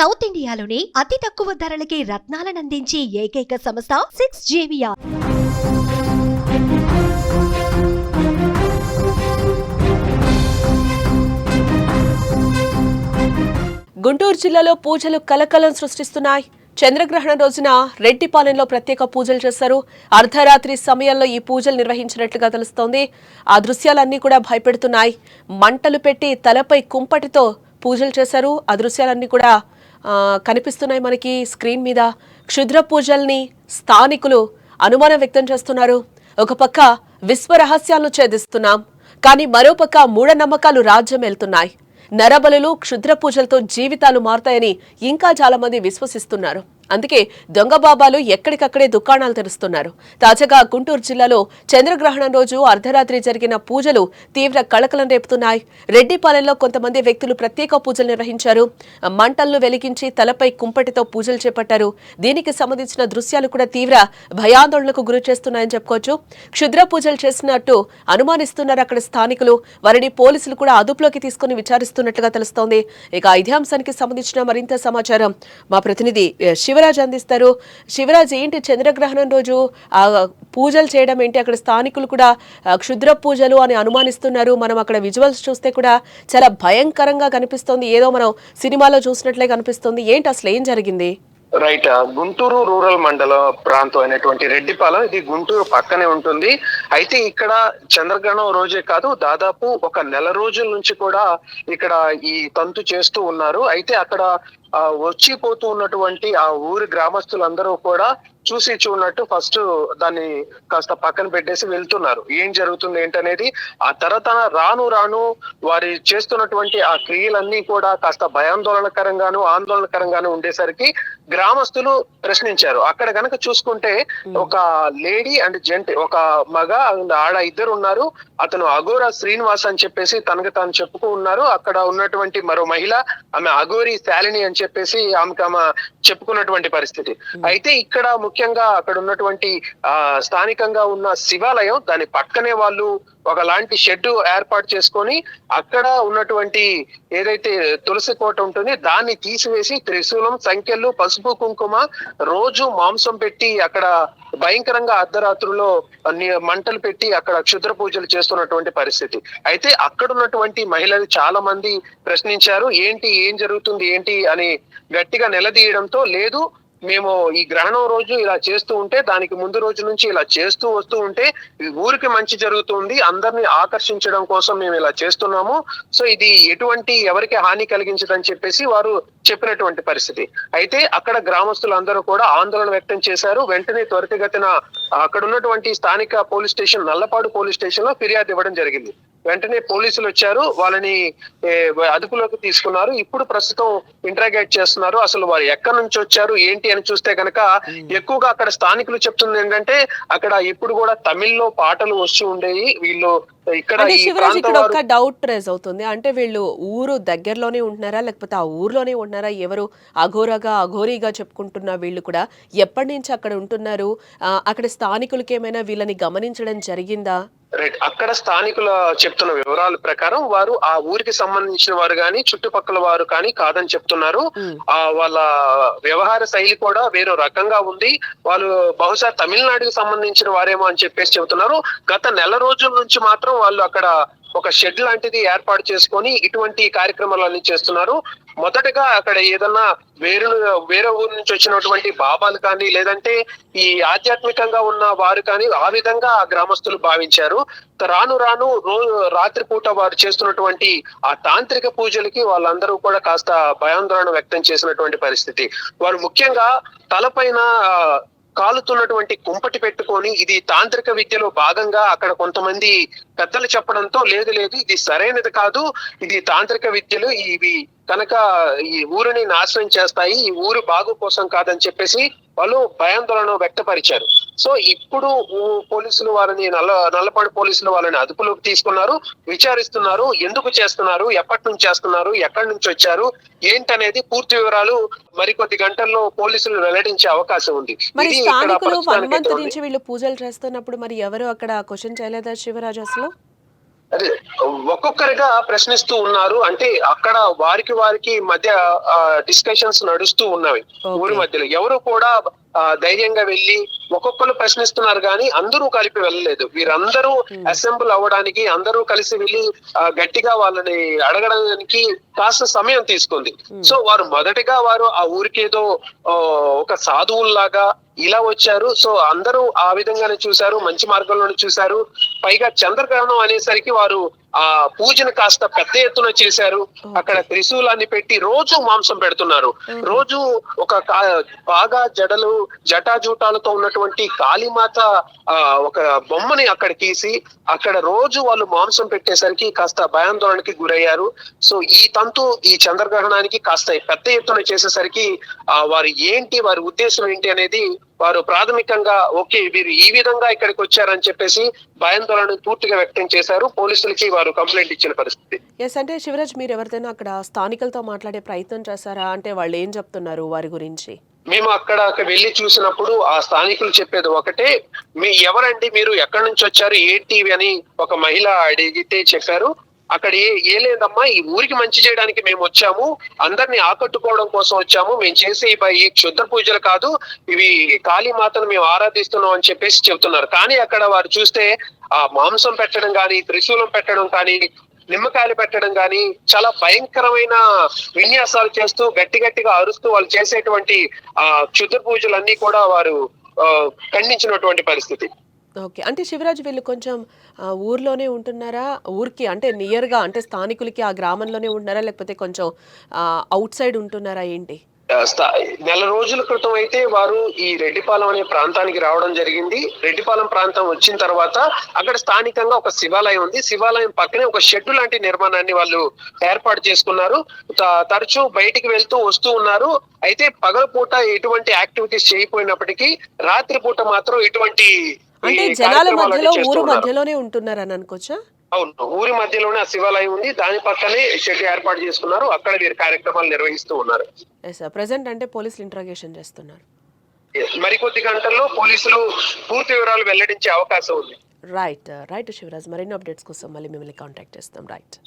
South ఇండియాలోని అతి తక్కువ ధరలకి రత్నాలనందించే ఏకైక సంస్థ 6JVR. గుంటూరు జిల్లాలో పూజలు కలకలం సృష్టిస్తున్నాయి. చంద్రగ్రహణం రోజున రెడ్డిపాలెంలో ప్రత్యేక పూజలు చేశారు. అర్ధరాత్రి సమయంలో ఈ పూజలు నిర్వహించినట్లుగా తెలుస్తోంది. ఆ దృశ్యాలన్నీ కూడా భయపెడుతున్నాయి. మంటలు పెట్టి తలపై కుంపటితో పూజలు చేశారు. ఆ దృశ్యాలన్నీ కూడా కనిపిస్తున్నాయి మనకి స్క్రీన్ మీద. క్షుద్ర పూజల్ని స్థానికులు అనుమానం వ్యక్తం చేస్తున్నారు. ఒక పక్క విశ్వ రహస్యాలను ఛేదిస్తున్నాం, కానీ మరోపక్క మూఢనమ్మకాలు రాజ్యం వెళ్తున్నాయి. నరబలులు క్షుద్ర పూజలతో జీవితాలు మారుతాయని ఇంకా చాలా మంది విశ్వసిస్తున్నారు. అందుకే దొంగ బాబాలు ఎక్కడికక్కడే దుకాణాలు తెరుస్తున్నారు. తాజాగా గుంటూరు జిల్లాలో చంద్రగ్రహణం రోజు అర్ధరాత్రి జరిగిన పూజలు తీవ్ర కళకలం రేపుతున్నాయి. రెడ్డిపాలెంలో కొంతమంది వ్యక్తులు ప్రత్యేక పూజలు నిర్వహించారు. మంటలను వెలిగించి తలపై కుంపటితో పూజలు చేపట్టారు. దీనికి సంబంధించిన దృశ్యాలు కూడా తీవ్ర భయాందోళనకు గురి చేస్తున్నాయని చెప్పుకోవచ్చు. క్షుద్ర పూజలు చేసినట్టు అనుమానిస్తున్నారు అక్కడ స్థానికులు. వారిని పోలీసులు కూడా అదుపులోకి తీసుకుని విచారిస్తున్నట్లుగా తెలుస్తోంది. ఇక ఇదే అంశానికి సంబంధించిన మరింత సమాచారం మా ప్రతినిధి శివరాజ్ అందిస్తారు. శివరాజ్, ఏంటి చంద్రగ్రహణం రోజు పూజలు చేయడం ఏంటి? అక్కడ స్థానికులు కూడా క్షుద్ర పూజలు అని అనుమానిస్తున్నారు. మనం అక్కడ విజువల్స్ చూస్తే కూడా చాలా భయంకరంగా కనిపిస్తోంది. ఏదో మనం సినిమాలో చూసినట్లే కనిపిస్తోంది. ఏంటి అసలు ఏం జరిగింది? రైట్, గుంటూరు రూరల్ మండల ప్రాంతం అయినటువంటి రెడ్డిపాలెం, ఇది గుంటూరు పక్కనే ఉంటుంది. అయితే ఇక్కడ చంద్రగ్రహణం రోజే కాదు, దాదాపు ఒక నెల రోజుల నుంచి కూడా ఇక్కడ ఈ తంతు చేస్తూ ఉన్నారు. అయితే అక్కడ వచ్చిపోతూ ఉన్నటువంటి ఆ ఊరి గ్రామస్తులందరూ కూడా చూసి చూడనట్టు ఫస్ట్ దాన్ని కాస్త పక్కన పెట్టేసి వెళ్తున్నారు. ఏం జరుగుతుంది ఏంటనేది. ఆ తర్వాత రాను రాను వారి చేస్తున్నటువంటి ఆ క్రియలన్నీ కూడా కాస్త భయాందోళనకరంగాను ఆందోళనకరంగాను ఉండేసరికి గ్రామస్తులు ప్రశ్నించారు. అక్కడ గనక చూసుకుంటే ఒక లేడీ అండ్ జెంట్, ఒక మగ అండ్ ఆడ ఇద్దరు ఉన్నారు. అతను అఘోరా శ్రీనివాస్ అని చెప్పేసి తనకు తాను చెప్పుకు ఉన్నారు. అక్కడ ఉన్నటువంటి మరో మహిళ, ఆమె అఘోరి శాలిని అని చెప్పేసి ఆమె చెప్పుకున్నటువంటి పరిస్థితి. అయితే ఇక్కడ ముఖ్యంగా అక్కడ ఉన్నటువంటి స్థానికంగా ఉన్న శివాలయం, దాని పక్కనే వాళ్ళు ఒకలాంటి షెడ్ ఏర్పాటు చేసుకొని అక్కడ ఉన్నటువంటి ఏదైతే తులసి కోట ఉంటుంది దాన్ని తీసివేసి త్రిశూలం, సంఖ్యలు, పసుపు, కుంకుమ, రోజు మాంసం పెట్టి అక్కడ భయంకరంగా అర్ధరాత్రుల్లో మంటలు పెట్టి అక్కడ క్షుద్ర పూజలు చేస్తున్నటువంటి పరిస్థితి. అయితే అక్కడ ఉన్నటువంటి మహిళలు చాలా మంది ప్రశ్నించారు. ఏం జరుగుతుంది ఏంటి అని గట్టిగా నిలదీయడంతో, లేదు మేము ఈ గ్రహణం రోజు ఇలా చేస్తూ ఉంటే, దానికి ముందు రోజు నుంచి ఇలా చేస్తూ వస్తూ ఉంటే ఊరికి మంచి జరుగుతుంది, అందరినీ ఆకర్షించడం కోసం మేము ఇలా చేస్తున్నాము. సో ఇది ఎవరికి హాని కలిగించదని చెప్పేసి వారు చెప్పినటువంటి పరిస్థితి. అయితే అక్కడ గ్రామస్తులు అందరూ కూడా ఆందోళన వ్యక్తం చేశారు. వెంటనే త్వరితగతిన అక్కడ ఉన్నటువంటి స్థానిక police station, Nallapadu police station లో ఫిర్యాదు ఇవ్వడం జరిగింది. వెంటనే పోలీసులు వచ్చారు, వాళ్ళని అదుపులోకి తీసుకున్నారు. ఇప్పుడు ప్రస్తుతం ఇంట్రాగేట్ చేస్తున్నారు. అసలు వారు ఎక్కడి నుంచి వచ్చారు ఏంటి అని చూస్తే కనుక ఎక్కువగా అక్కడ స్థానికులు చెప్తుంది ఏంటంటే, అక్కడ ఇప్పుడు కూడా తమిళ్లో పాటలు వస్తూ ఉండేవి. వీళ్ళు ఇక్కడ ఒక డౌట్ రేజ్ అవుతుంది. అంటే వీళ్ళు ఊరు దగ్గరలోనే ఉంటున్నారా, లేకపోతే ఆ ఊర్లోనే ఉంటున్నారా? ఎవరు అఘోరీగా చెప్పుకుంటున్న వీళ్ళు కూడా ఎప్పటి నుంచి అక్కడ ఉంటున్నారు? అక్కడ స్థానికులకి ఏమైనా వీళ్ళని గమనించడం జరిగిందా? రైట్, అక్కడ స్థానికుల చెప్తున్న వివరాల ప్రకారం వారు ఆ ఊరికి సంబంధించిన వారు కానీ చుట్టుపక్కల వారు కానీ కాదని చెప్తున్నారు. వాళ్ళ వ్యవహార శైలి కూడా వేరే రకంగా ఉంది. వాళ్ళు బహుశా తమిళనాడుకి సంబంధించిన వారేమో అని చెప్పేసి చెబుతున్నారు. గత నెల రోజుల నుంచి మాత్రం వాళ్ళు అక్కడ ఒక షెడ్ లాంటిది ఏర్పాటు చేసుకొని ఇటువంటి కార్యక్రమాలన్నీ చేస్తున్నారు. మొదటగా అక్కడ ఏదన్నా వేరే ఊరు నుంచి వచ్చినటువంటి బాబాలు కానీ, లేదంటే ఈ ఆధ్యాత్మికంగా ఉన్న వారు కానీ ఆ విధంగా ఆ గ్రామస్తులు భావించారు. రాను రాను రాత్రిపూట వారు చేస్తున్నటువంటి ఆ తాంత్రిక పూజలకి వాళ్ళందరూ కూడా కాస్త భయాందోళన వ్యక్తం చేసినటువంటి పరిస్థితి. వారు ముఖ్యంగా తలపైన కాలుతున్నటువంటి కుంపటి పెట్టుకొని ఇది తాంత్రిక విద్యలో భాగంగా అక్కడ కొంతమంది పెద్దలు చెప్పడంతో, లేదు ఇది సరైనది కాదు, ఇది తాంత్రిక విద్యలు, ఇవి కనుక ఈ ఊరిని నాశనం చేస్తాయి, ఈ ఊరు బాగు కోసం కాదని చెప్పేసి వాళ్ళు భయాందోళన వ్యక్తపరిచారు. సో ఇప్పుడు పోలీసులు వారిని నల్లపాడు పోలీసులు వాళ్ళని అదుపులోకి తీసుకున్నారు, విచారిస్తున్నారు. ఎందుకు చేస్తున్నారు, ఎప్పటి నుంచి చేస్తున్నారు, ఎక్కడి నుంచి వచ్చారు ఏంటనేది పూర్తి వివరాలు మరికొద్ది గంటల్లో పోలీసులు వెల్లడించే అవకాశం ఉంది. మరి స్థానికులు 1 మంత్ నుంచి వీళ్ళు పూజలు చేస్తున్నప్పుడు మరి ఎవరు అక్కడ క్వశ్చన్ చేయలేదా శివరాజ్ అసలు? అదే ఒక్కొక్కరిగా ప్రశ్నిస్తూ ఉన్నారు. అంటే అక్కడ వారికి మధ్య డిస్కషన్స్ నడుస్తూ ఉన్నవి ఊరి ఓకే. మధ్యలో. ఎవరు కూడా ధైర్యంగా వెళ్లి ఒక్కొక్కరు ప్రశ్నిస్తున్నారు కానీ అందరూ కలిపి వెళ్ళలేదు. వీరందరూ ఉమ్, అసెంబ్ల్ అవ్వడానికి అందరూ కలిసి వెళ్ళి గట్టిగా వాళ్ళని అడగడానికి కాస్త సమయం తీసుకుంది. ఉమ్, సో వారు ఆ ఊరికేదో ఆ, ఒక సాధువుల్లాగా ఇలా వచ్చారు. సో అందరూ ఆ విధంగానే చూశారు, మంచి మార్గంలోనే చూశారు. పైగా చంద్రగ్రహణం అనేసరికి వారు ఆ పూజను కాస్త పెద్ద ఎత్తున చేశారు. అక్కడ ఓకే. త్రిశూలాన్ని పెట్టి రోజు మాంసం పెడుతున్నారు. ఆహా. రోజు ఒక బాగా జటాజూటాలతో ఉన్నటువంటి కాళీమాత ఒక బొమ్మని అక్కడ తీసి అక్కడ రోజు వాళ్ళు మాంసం పెట్టేసరికి కాస్త భయాందోళనకి గురయ్యారు. సో ఈ చంద్రగ్రహణానికి కాస్త పెద్ద ఎత్తున చేసేసరికి వారి ఉద్దేశం ఏంటి అనేది వారు ప్రాథమికంగా ఓకే వీరు ఈ విధంగా ఇక్కడికి వచ్చారని చెప్పేసి భయాందోళన పూర్తిగా వ్యక్తం చేశారు. పోలీసులకి వారు కంప్లైంట్ ఇచ్చిన పరిస్థితి. ఎస్, అంటే శివరాజ్, మీరు ఎవరిదైనా అక్కడ స్థానికులతో మాట్లాడే ప్రయత్నం చేశారా? అంటే వాళ్ళు ఏం చెప్తున్నారు వారి గురించి? మేము అక్కడ వెళ్లి చూసినప్పుడు ఆ స్థానికులు చెప్పేది ఒకటే, ఎవరండి మీరు, ఎక్కడి నుంచి వచ్చారు, ఏంటి అని ఒక మహిళ అడిగితే చెప్పారు. అక్కడ ఏ లేదమ్మా, ఈ ఊరికి మంచి చేయడానికి మేము వచ్చాము, అందరిని ఆకట్టుకోవడం కోసం వచ్చాము, మేము చేసే ఈ క్షుద్ర పూజలు కాదు, ఇవి కాళీమాతను మేము ఆరాధిస్తున్నాం అని చెప్పేసి చెబుతున్నారు. కానీ అక్కడ వారు చూస్తే ఆ మాంసం పెట్టడం కానీ, త్రిశూలం పెట్టడం కానీ, నిమ్మకాయలు పెట్టడం కానీ చాలా భయంకరమైన విన్యాసాలు చేస్తూ గట్టిగా అరుస్తూ వాళ్ళు చేసేటువంటి క్షుద్ర పూజలన్నీ కూడా వారు ఖండించినటువంటి పరిస్థితి. ఓకే. అంటే శివరాజ్, వీళ్ళు కొంచెం ఊర్లోనే ఉంటున్నారా? ఊరికి అంటే నియర్గా, అంటే స్థానికులకి ఆ గ్రామంలోనే ఉంటున్నారా, లేకపోతే కొంచెం అవుట్ సైడ్ ఉంటున్నారా ఏంటి? నెల రోజుల క్రితం అయితే వారు ఈ రెడ్డిపాలెం అనే ప్రాంతానికి రావడం జరిగింది. రెడ్డిపాలెం ప్రాంతం వచ్చిన తర్వాత అక్కడ స్థానికంగా ఒక శివాలయం ఉంది. శివాలయం పక్కనే ఒక షెడ్ లాంటి నిర్మాణాన్ని వాళ్ళు ఏర్పాటు చేసుకున్నారు. తరచూ బయటికి వెళ్తూ వస్తూ ఉన్నారు. అయితే పగలపూట ఎటువంటి యాక్టివిటీస్ చేయకపోయినప్పటికీ రాత్రిపూట మాత్రం ఇటువంటి అంటే జనాల మధ్యలో, ఊరు మధ్యలోనే ఉంటున్నారని అనుకోవచ్చా? అవును, ఊరి మధ్యలోనే ఆ శివాలయం ఉంది. దాని పక్కనే షెడ్ ఏర్పాటు చేసుకున్నారు. అక్కడ వీరు కార్యక్రమాలు నిర్వహిస్తూ ఉన్నారు. ఎస్ సార్, ప్రెసెంట్ అంటే పోలీసులు ఇంట్రాగేషన్ చేస్తున్నారు. మరికొద్ది గంటల్లో పోలీసులు పూర్తి వివరాలు వెల్లడించే అవకాశం ఉంది. రైట్ శివరాజ్, మరిన్ని అప్డేట్స్ కోసం మళ్ళీ మిమ్మల్ని కాంటాక్ట్ చేస్తాం. రైట్.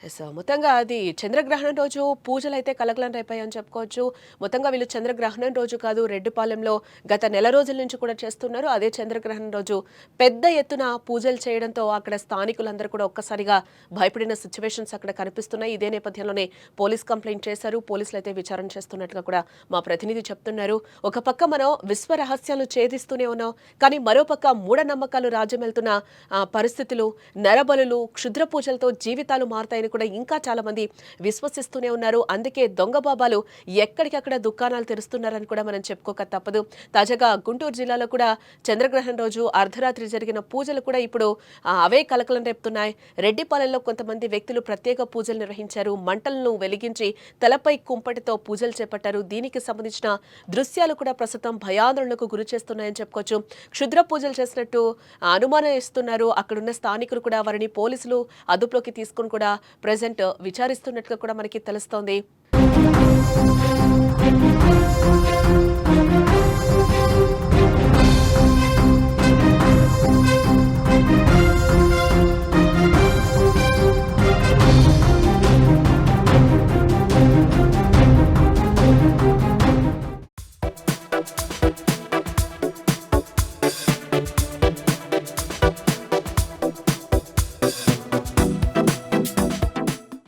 ఎస్, మొత్తంగా అది చంద్రగ్రహణం రోజు పూజలు అయితే కలకలం రేపాయని చెప్పుకోవచ్చు. మొత్తంగా వీళ్ళు చంద్రగ్రహణం రోజు కాదు, రెడ్డిపాలెంలో గత నెల రోజుల నుంచి కూడా చేస్తున్నారు. అదే చంద్రగ్రహణం రోజు పెద్ద ఎత్తున పూజలు చేయడంతో అక్కడ స్థానికులందరూ కూడా ఒక్కసారిగా భయపడిన సిచ్యువేషన్స్ అక్కడ కనిపిస్తున్నాయి. ఇదే నేపథ్యంలోనే పోలీస్ కంప్లైంట్ చేశారు. పోలీసులు అయితే విచారణ చేస్తున్నట్టుగా కూడా మా ప్రతినిధి చెప్తున్నారు. ఒక పక్క మనం విశ్వ రహస్యాలు ఛేదిస్తూనే ఉన్నాం, కానీ మరోపక్క మూఢనమ్మకాలు రాజ్యం వెళ్తున్న పరిస్థితులు, నరబలులు, క్షుద్ర పూజలతో జీవితాలు మారుతాయని కూడా ఇంకా చాలా మంది విశ్వసిస్తూనే ఉన్నారు. అందుకే దొంగ బాబాలు ఎక్కడికక్కడ దుకాణాలు తెరుస్తున్నారని కూడా మనం చెప్పుకోక తప్పదు. తాజాగా గుంటూరు జిల్లాలో కూడా చంద్రగ్రహణం రోజు అర్ధరాత్రి జరిగిన పూజలు కూడా ఇప్పుడు అవే కలకలం రేపుతున్నాయి. రెడ్డిపాలెంలో కొంతమంది వ్యక్తులు ప్రత్యేక పూజలు నిర్వహించారు. మంటలను వెలిగించి తలపై కుంపటితో పూజలు చేపట్టారు. దీనికి సంబంధించిన దృశ్యాలు కూడా ప్రస్తుతం భయాందోళనకు గురి చేస్తున్నాయని చెప్పుకోవచ్చు. క్షుద్ర పూజలు చేసినట్టు అనుమానం ఇస్తున్నారు. అక్కడున్న స్థానికులు కూడా వారిని పోలీసులు అదుపులోకి తీసుకుని కూడా ప్రెజెంట్ విచారిస్తున్నట్టుగా కూడా మనకి తెలుస్తోంది.